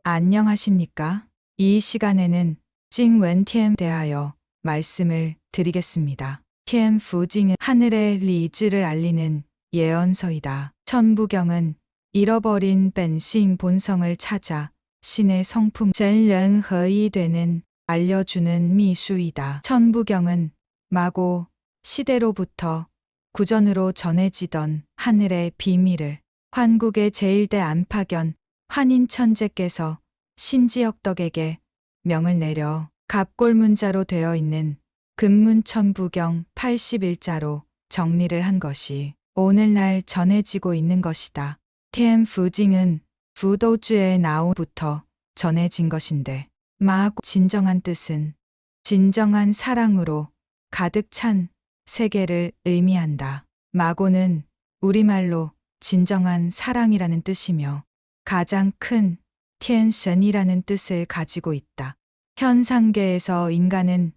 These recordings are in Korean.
안녕하십니까? 이 시간에는 징文天 대하여 말씀을 드리겠습니다. 天福징은 하늘의 리즈를 알리는 예언서이다. 천부경은 잃어버린 벤싱 본성을 찾아 신의 성품 전련허이 되는 알려주는 미수이다. 천부경은 마고 시대로부터 구전으로 전해지던 하늘의 비밀을 환국의 제1대 안팎연 환인천재께서 신지역덕에게 명을 내려 갑골문자로 되어 있는 금문천부경 81자로 정리를 한 것이 오늘날 전해지고 있는 것이다. 텐푸징은 부도주의 나오부터 전해진 것인데 마고 진정한 뜻은 진정한 사랑으로 가득 찬 세계를 의미한다. 마고는 우리말로 진정한 사랑이라는 뜻이며 가장 큰 텐션이라는 뜻을 가지고 있다. 현상계에서 인간은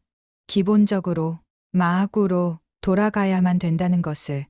기본적으로 마구로 돌아가야만 된다는 것을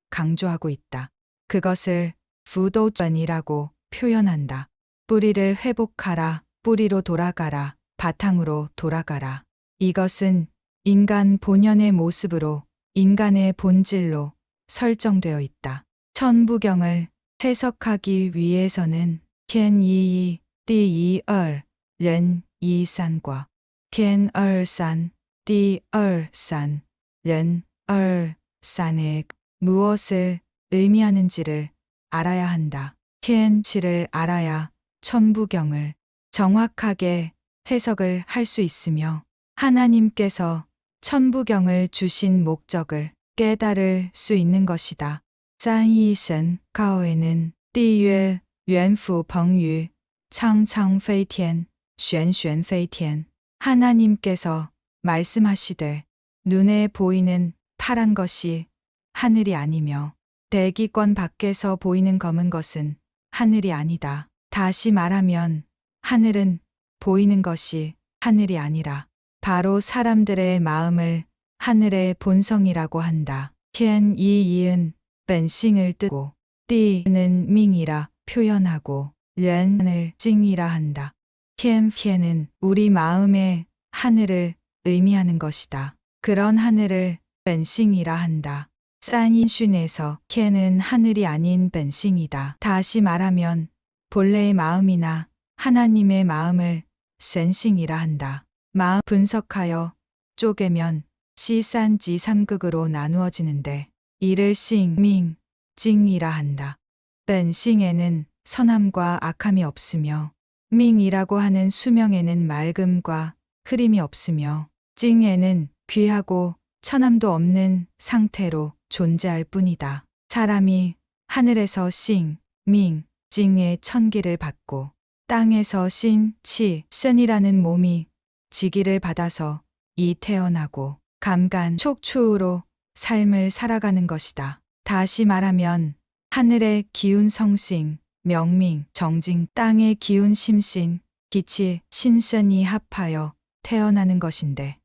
강조하고 있다. 그것을 부도전이라고 표현한다. 뿌리를 회복하라, 뿌리로 돌아가라, 바탕으로 돌아가라. 이것은 인간 본연의 모습으로 인간의 본질로 설정되어 있다. 천부경을 해석하기 위해서는天一 第一二 人一三과天二三 第二三 人二三의 무엇을 의미하는지를 알아야 한다. 텐치를 알아야 천부경을 정확하게 해석을 할 수 있으며 하나님께서 천부경을 주신 목적을 깨달을 수 있는 것이다. 三一神 가오에는 地曰元辅彭于苍苍飞天玄玄飞天 하나님께서 말씀하시되 눈에 보이는 파란 것이 하늘이 아니며 대기권 밖에서 보이는 검은 것은 하늘이 아니다. 다시 말하면 하늘은 보이는 것이 하늘이 아니라 바로 사람들의 마음을 하늘의 본성이라고 한다. 텐이이은 벤싱을 뜨고 띠는 밍이라 표현하고 련을 징이라 한다. 텐피에는 우리 마음의 하늘을 의미하는 것이다. 그런 하늘을 벤싱이라 한다. 싼인슌에서 텐은 하늘이 아닌 벤싱이다. 다시 말하면 본래의 마음이나 하나님의 마음을 센싱이라 한다. 마음 분석하여 쪼개면 시산지 3극으로 나누어지는데 이를 싱, 밍, 징이라 한다. 벤싱에는 선함과 악함이 없으며 밍이라고 하는 수명에는 맑음과 흐림이 없으며 징에는 귀하고 천함도 없는 상태로 존재할 뿐이다. 사람이 하늘에서 싱, 밍, 징의 천기를 받고 땅에서 신, 치, sen이라는 몸이 지기를 받아서 이 태어나고 감간, 촉추로 삶을 살아가는 것이다. 다시 말하면 하늘의 기운 성싱, 명밍, 정징, 땅의 기운 심신, 기치, 신선이 합하여 태어나는 것인데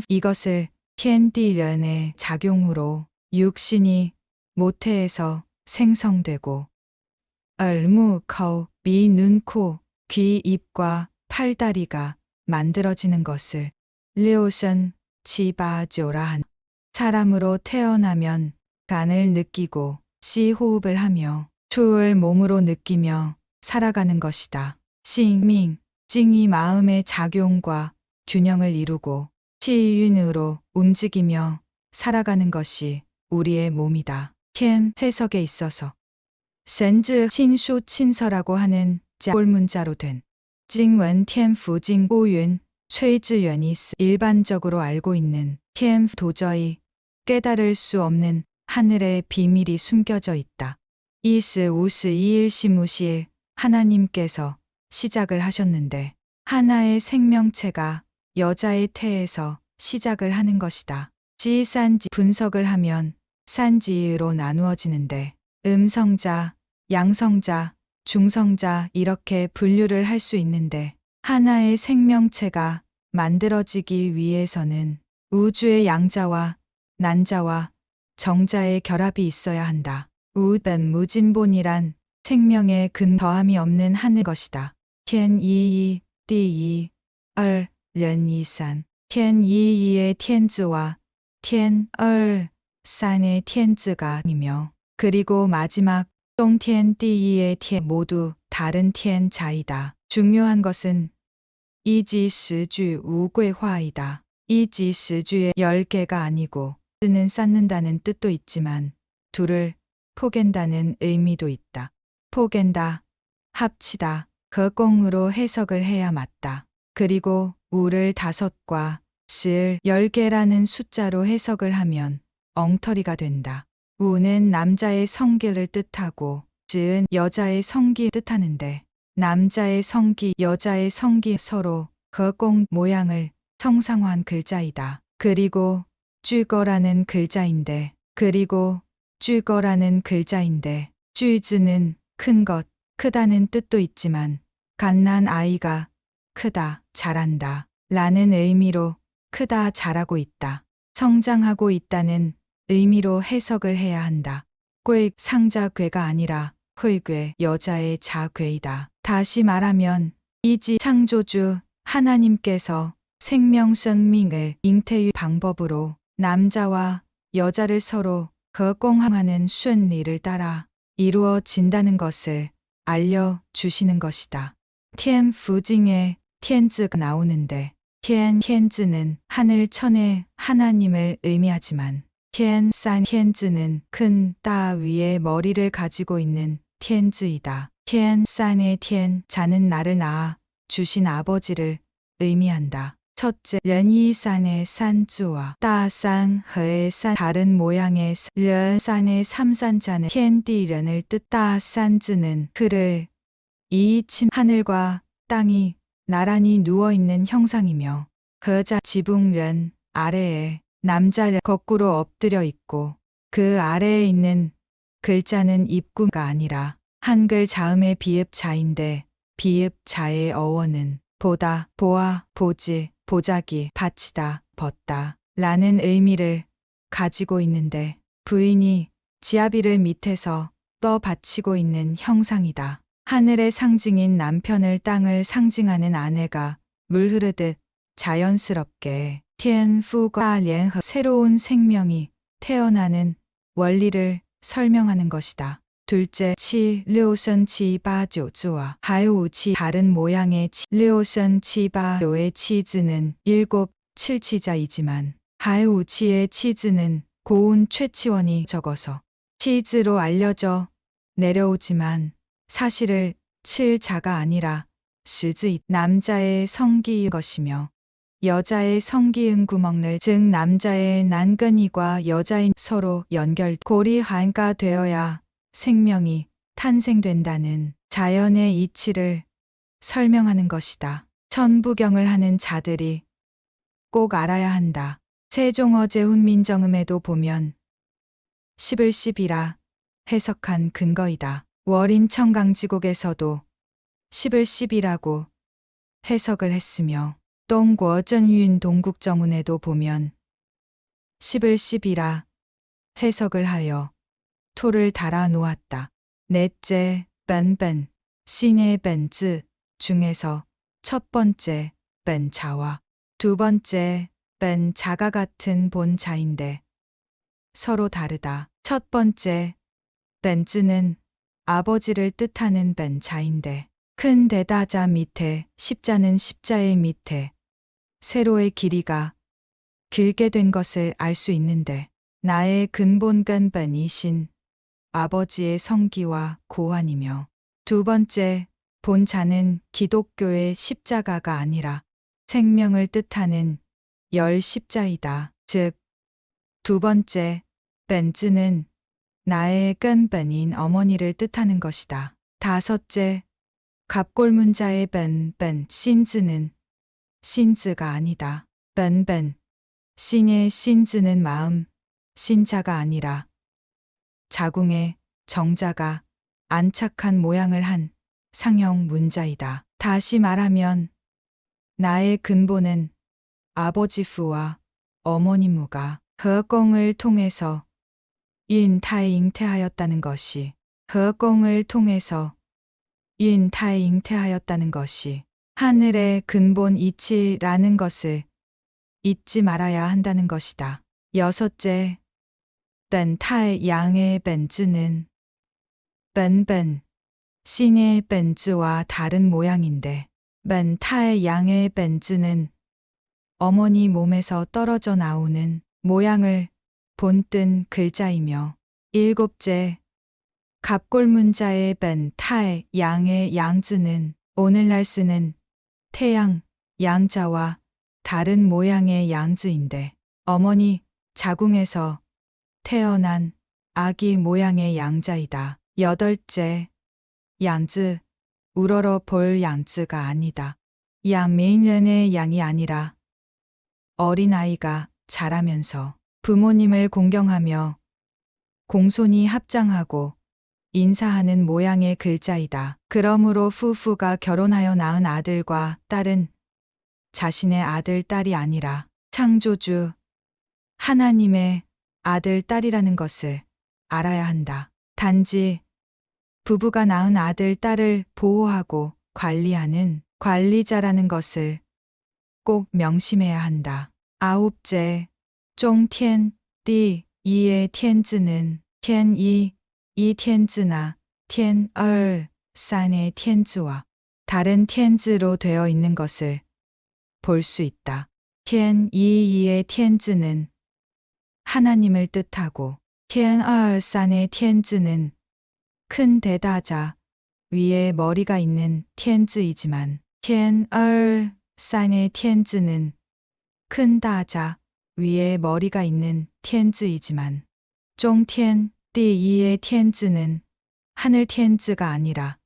이것을 텐디련의 작용으로 육신이 모태에서 생성되고 얼무, 거, 미, 눈, 코, 귀, 입과 팔다리가 만들어지는 것을 르오션, 치바조라 한 사람으로 태어나면 간을 느끼고 시 호흡을 하며 추을 몸으로 느끼며 살아가는 것이다. 싱밍, 징이 마음의 작용과 균형을 이루고 치윤으로 움직이며 살아가는 것이 우리의 몸이다. 텐 해석에 있어서 센즈 친수 친서라고 하는 꼴문자로 된 징원 텐푸징 우윤 최지연이 일반적으로 알고 있는 텐 도저히 깨달을 수 없는 하늘의 비밀이 숨겨져 있다. 이스 우스 이일시무시일 하나님께서 시작을 하셨는데 하나의 생명체가 여자의 태에서 시작을 하는 것이다. 지산지 분석을 하면 산지로 나누어지는데 음성자, 양성자, 중성자 이렇게 분류를 할 수 있는데 하나의 생명체가 만들어지기 위해서는 우주의 양자와 난자와 정자의 결합이 있어야 한다. 우은 무진본이란 생명의 더함이 없는 하늘 것이다. 天一一地一二人一三天一一의天字와天二三의天字가 이며 그리고 마지막 동天第一의天 모두 다른天자이다. 중요한 것은 이지스주 우괴화이다. 이지스주의 10개가 아니고 쓰는 쌓는다는 뜻도 있지만 둘을 포갠다는 의미도 있다. 포갠다, 합치다, 거공으로 해석을 해야 맞다. 그리고 우를 5과 스을 10개라는 숫자로 해석을 하면 엉터리가 된다. 우는 남자의 성기를 뜻하고 스은 여자의 성기 뜻하는데 남자의 성기, 여자의 성기 서로 거공 모양을 성상화한 글자이다. 그리고 쥐거라는 글자인데 쥐즈는 큰 것, 크다는 뜻도 있지만 갓난 아이가 크다, 자란다 라는 의미로 크다, 자라고 있다. 성장하고 있다는 의미로 해석을 해야 한다. 괴 상자괴가 아니라 회괴 여자의 자괴이다. 다시 말하면 이지 창조주 하나님께서 생명성명을 잉태의 방법으로 남자와 여자를 서로 거공하는 순리를 따라 이루어진다는 것을 알려주시는 것이다. 天福징에 天字가 나오는데 天字는 하늘 천의 하나님을 의미하지만 天산天字는 큰 따 위에 머리를 가지고 있는 天字이다. 天산의 天자는 나를 낳아 주신 아버지를 의미한다. 첫째, 련이산의 산주와 따산허의 산 다른 모양의 련산의 삼산자는 텐디련을 뜻 따산즈는 그를 이침 하늘과 땅이 나란히 누워있는 형상이며 허자 지붕련 아래에 남자련 거꾸로 엎드려 있고 그 아래에 있는 글자는 입구가 아니라 한글 자음의 비읍자인데 비읍자의 어원은 보다, 보아, 보지, 보자기, 받치다, 벗다 라는 의미를 가지고 있는데 부인이 지아비를 밑에서 떠받치고 있는 형상이다. 하늘의 상징인 남편을 땅을 상징하는 아내가 물 흐르듯 자연스럽게 텐푸과 련허 새로운 생명이 태어나는 원리를 설명하는 것이다. 둘째, 치, 류선 치바조주와 하우치 다른 모양의 류선 치바조의 치즈는 7, 7치자이지만 하우치의 치즈는 고운 최치원이 적어서 치즈로 알려져 내려오지만 사실을 7자가 아니라 스즈이 남자의 성기인 것이며 여자의 성기은 구멍을 즉 남자의 난근이과 여자인 서로 연결 고리한가 되어야 생명이 탄생된다는 자연의 이치를 설명하는 것이다. 천부경을 하는 자들이 꼭 알아야 한다. 세종어제훈민정음에도 보면 10을 10이라 해석한 근거이다. 월인청강지곡에서도 10을 10이라고 해석을 했으며 동구어전유인 동국정운에도 보면 10을 10이라 해석을 하여 토를 달아 놓았다. 넷째, 뺀뺀, 신의 뺀즈 중에서 첫 번째 뺀자와 두 번째 뺀자가 같은 본자인데 서로 다르다. 첫 번째 뺀즈는 아버지를 뜻하는 뺀자인데 큰 대다자 밑에 십자는 십자의 밑에 세로의 길이가 길게 된 것을 알 수 있는데 나의 근본 근본이신 아버지의 성기와 고환이며 두 번째 본자는 기독교의 십자가가 아니라 생명을 뜻하는 열 십자이다. 즉 두 번째 벤즈는 나의 근본인 어머니를 뜻하는 것이다. 다섯째 갑골문자의 벤 신즈는 신즈가 아니다. 벤 신의 신즈는 마음 신자가 아니라 자궁에 정자가 안착한 모양을 한 상형 문자이다. 다시 말하면 나의 근본은 아버지 부와 어머니 무가 허공을 통해서 잉태하였다는 것이 허공을 통해서 잉태하였다는 것이 하늘의 근본 이치라는 것을 잊지 말아야 한다는 것이다. 여섯째, 本太阳의本质는本 신의 本质와 다른 모양인데 本太阳의本质는 어머니 몸에서 떨어져 나오는 모양을 본뜬 글자이며 일곱째, 갑골문자의 本太阳의 양즈는 오늘날 쓰는 태양, 양자와 다른 모양의 양즈인데 어머니 자궁에서 태어난 아기 모양의 양자이다. 여덟째, 양즈, 우러러 볼 양즈가 아니다. 양메인련의 양이 아니라 어린아이가 자라면서 부모님을 공경하며 공손히 합장하고 인사하는 모양의 글자이다. 그러므로夫婦가 결혼하여 낳은 아들과 딸은 자신의 아들, 딸이 아니라 창조주 하나님의 아들, 딸이라는 것을 알아야 한다. 단지 부부가 낳은 아들, 딸을 보호하고 관리하는 관리자라는 것을 꼭 명심해야 한다. 아홉째, 中天地이의 天字는 天一, 이 天字나 天二, 산의 天字와 다른 天字로 되어 있는 것을 볼 수 있다. 天一의 天字는 하나님을 뜻하고 天二, 산의 天字는 큰 대다자 위에 머리가 있는 天字이지만 天二, 산의 天字는 큰 다자 위에 머리가 있는 天字이지만 中天地이의 天字는 하늘 天字가 아니라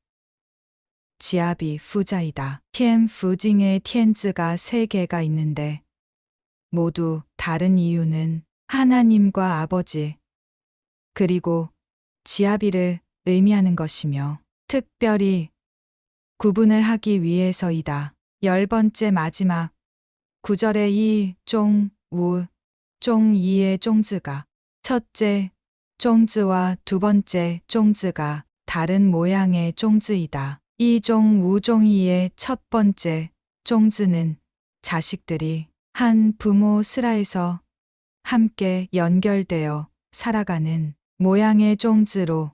지아비 후자이다. 天福징의 天字가 3개가 있는데 모두 다른 이유는 하나님과 아버지 그리고 지아비를 의미하는 것이며 특별히 구분을 하기 위해서이다. 10번째 마지막 구절의 이, 종, 우, 종2의 종즈가 첫째 종즈와 두 번째 종즈가 다른 모양의 종즈이다. 이 종, 우, 종2의 첫 번째 종즈는 자식들이 한 부모 슬하에서 함께 연결되어 살아가는 모양의 종즈로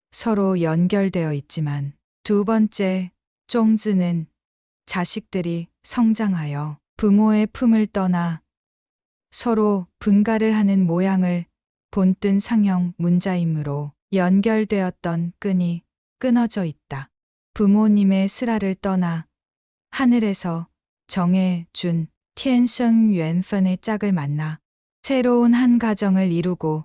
서로 연결되어 있지만 두 번째 종즈는 자식들이 성장하여 부모의 품을 떠나 서로 분가를 하는 모양을 본뜬 상형 문자이므로 연결되었던 끈이 끊어져 있다. 부모님의 슬하를 떠나 하늘에서 정해 준天生缘分의 짝을 만나 새로운 한 가정을 이루고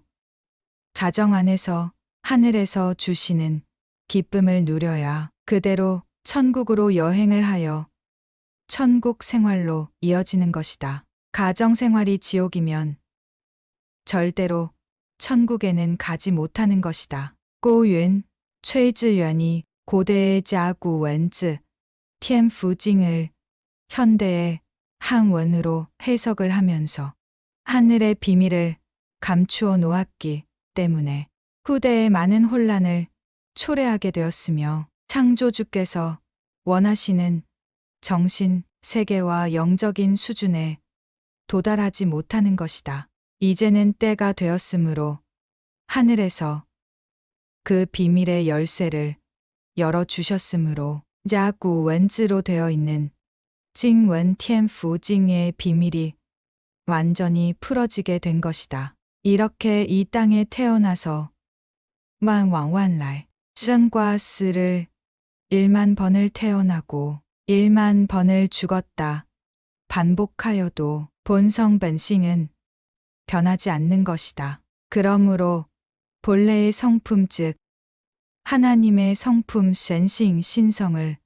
가정 안에서 하늘에서 주시는 기쁨을 누려야 그대로 천국으로 여행을 하여 천국 생활로 이어지는 것이다. 가정 생활이 지옥이면 절대로 천국에는 가지 못하는 것이다. 고윤, 최지연이 고대의 자구 원즈, 天福징을 현대의 한원으로 해석을 하면서 하늘의 비밀을 감추어 놓았기 때문에 후대에 많은 혼란을 초래하게 되었으며 창조주께서 원하시는 정신, 세계와 영적인 수준에 도달하지 못하는 것이다. 이제는 때가 되었으므로 하늘에서 그 비밀의 열쇠를 열어주셨으므로 자구 원즈로 되어 있는 징원天福징의 비밀이 완전히 풀어지게 된 것이다. 이렇게 이 땅에 태어나서 만왕완날 생과 스를 1만 번을 태어나고 1만 번을 죽었다 반복하여도 본성本性은 변하지 않는 것이다. 그러므로 본래의 성품 즉 하나님의 성품 센싱 신성을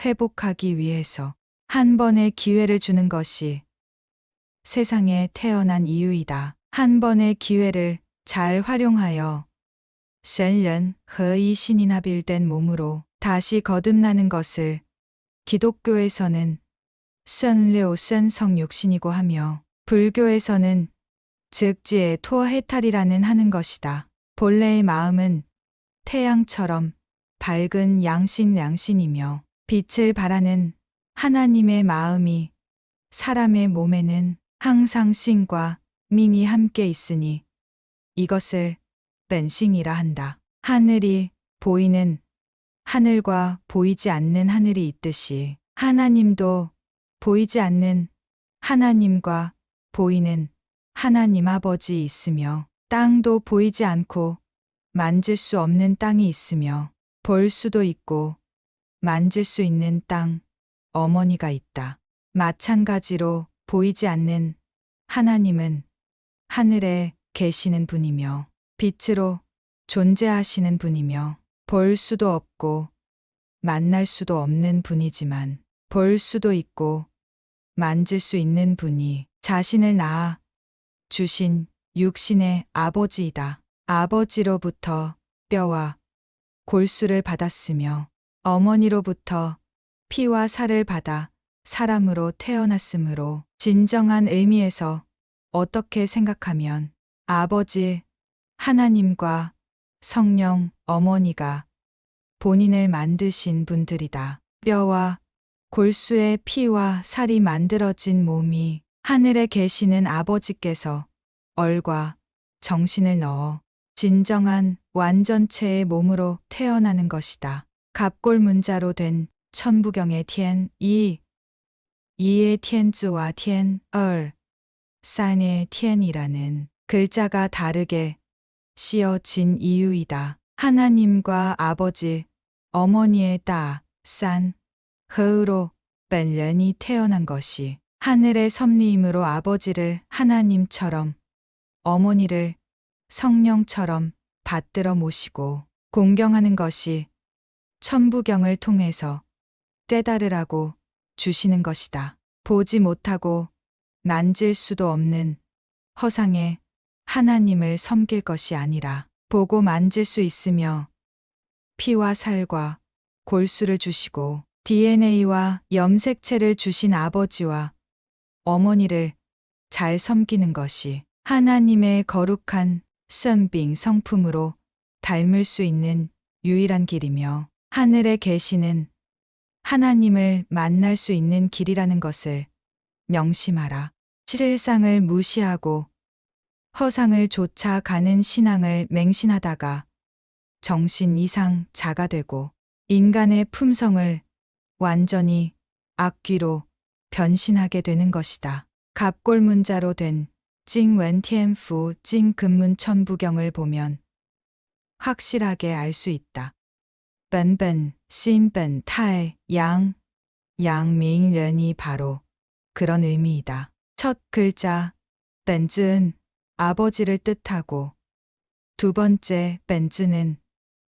회복하기 위해서 한 번의 기회를 주는 것이 세상에 태어난 이유이다. 한 번의 기회를 잘 활용하여 센른 허이 신이 합일된 몸으로 다시 거듭나는 것을 기독교에서는 선료선 성육신이고 하며 불교에서는 즉지의 토해탈이라는 하는 것이다. 본래의 마음은 태양처럼 밝은 양신이며 빛을 발하는 하나님의 마음이 사람의 몸에는 항상 신과 민이 함께 있으니 이것을 벤싱이라 한다. 하늘이 보이는 하늘과 보이지 않는 하늘이 있듯이 하나님도 보이지 않는 하나님과 보이는 하나님 아버지 있으며 땅도 보이지 않고 만질 수 없는 땅이 있으며 볼 수도 있고 만질 수 있는 땅 어머니가 있다. 마찬가지로 보이지 않는 하나님은 하늘에 계시는 분이며 빛으로 존재하시는 분이며 볼 수도 없고 만날 수도 없는 분이지만 볼 수도 있고 만질 수 있는 분이 자신을 낳아 주신 육신의 아버지이다. 아버지로부터 뼈와 골수를 받았으며 어머니로부터 피와 살을 받아 사람으로 태어났으므로 진정한 의미에서 어떻게 생각하면 아버지 하나님과 성령 어머니가 본인을 만드신 분들이다. 뼈와 골수의 피와 살이 만들어진 몸이 하늘에 계시는 아버지께서 얼과 정신을 넣어 진정한 완전체의 몸으로 태어나는 것이다. 갑골문자로 된 천부경의 티엔 이의 티엔즈와 티엔얼 산의 티엔이라는 글자가 다르게 씌어진 이유이다. 하나님과 아버지, 어머니의 따, 산, 허으로 벤련이 태어난 것이 하늘의 섭리이므로 아버지를 하나님처럼 어머니를 성령처럼 받들어 모시고 공경하는 것이 천부경을 통해서 깨달으라고 주시는 것이다. 보지 못하고 만질 수도 없는 허상의 하나님을 섬길 것이 아니라 보고 만질 수 있으며 피와 살과 골수를 주시고 DNA와 염색체를 주신 아버지와 어머니를 잘 섬기는 것이 하나님의 거룩한 선빙 성품으로 닮을 수 있는 유일한 길이며 하늘에 계시는 하나님을 만날 수 있는 길이라는 것을 명심하라. 실상을 무시하고 허상을 쫓아가는 신앙을 맹신하다가 정신 이상 자가 되고 인간의 품성을 완전히 악귀로 변신하게 되는 것이다. 갑골문자로 된 징웬티엔푸 징근문천부경을 보면 확실하게 알 수 있다. 벤벤, 신벤, 타의, 양민련이 바로 그런 의미이다. 첫 글자 벤즈는 아버지를 뜻하고 두 번째 벤즈는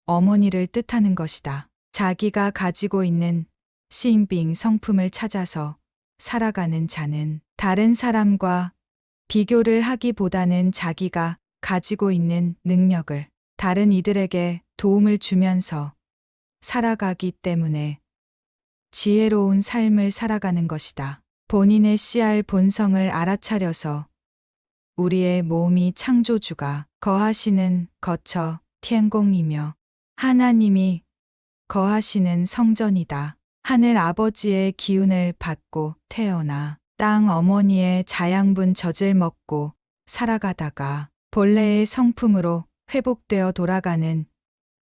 어머니를 뜻하는 것이다. 자기가 가지고 있는 신빙 성품을 찾아서 살아가는 자는 다른 사람과 비교를 하기보다는 자기가 가지고 있는 능력을 다른 이들에게 도움을 주면서 살아가기 때문에 지혜로운 삶을 살아가는 것이다. 본인의 씨알 본성을 알아차려서 우리의 몸이 창조주가 거하시는 거처天공이며 하나님이 거하시는 성전이다. 하늘 아버지의 기운을 받고 태어나 땅 어머니의 자양분 젖을 먹고 살아가다가 본래의 성품으로 회복되어 돌아가는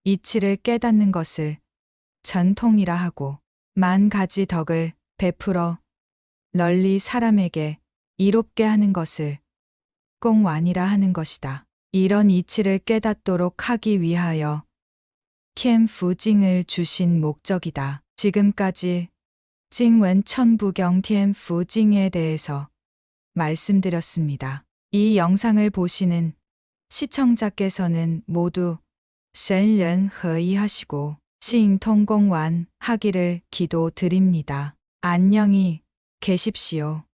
이치를 깨닫는 것을 전통이라 하고 만 가지 덕을 베풀어 널리 사람에게 이롭게 하는 것을 공완이라 하는 것이다. 이런 이치를 깨닫도록 하기 위하여 텐푸징을 주신 목적이다. 지금까지 징웬 천부경 텐푸징에 대해서 말씀드렸습니다. 이 영상을 보시는 시청자께서는 모두 선련허이하시고 싱통공완 하기를 기도드립니다. 안녕히 계십시오.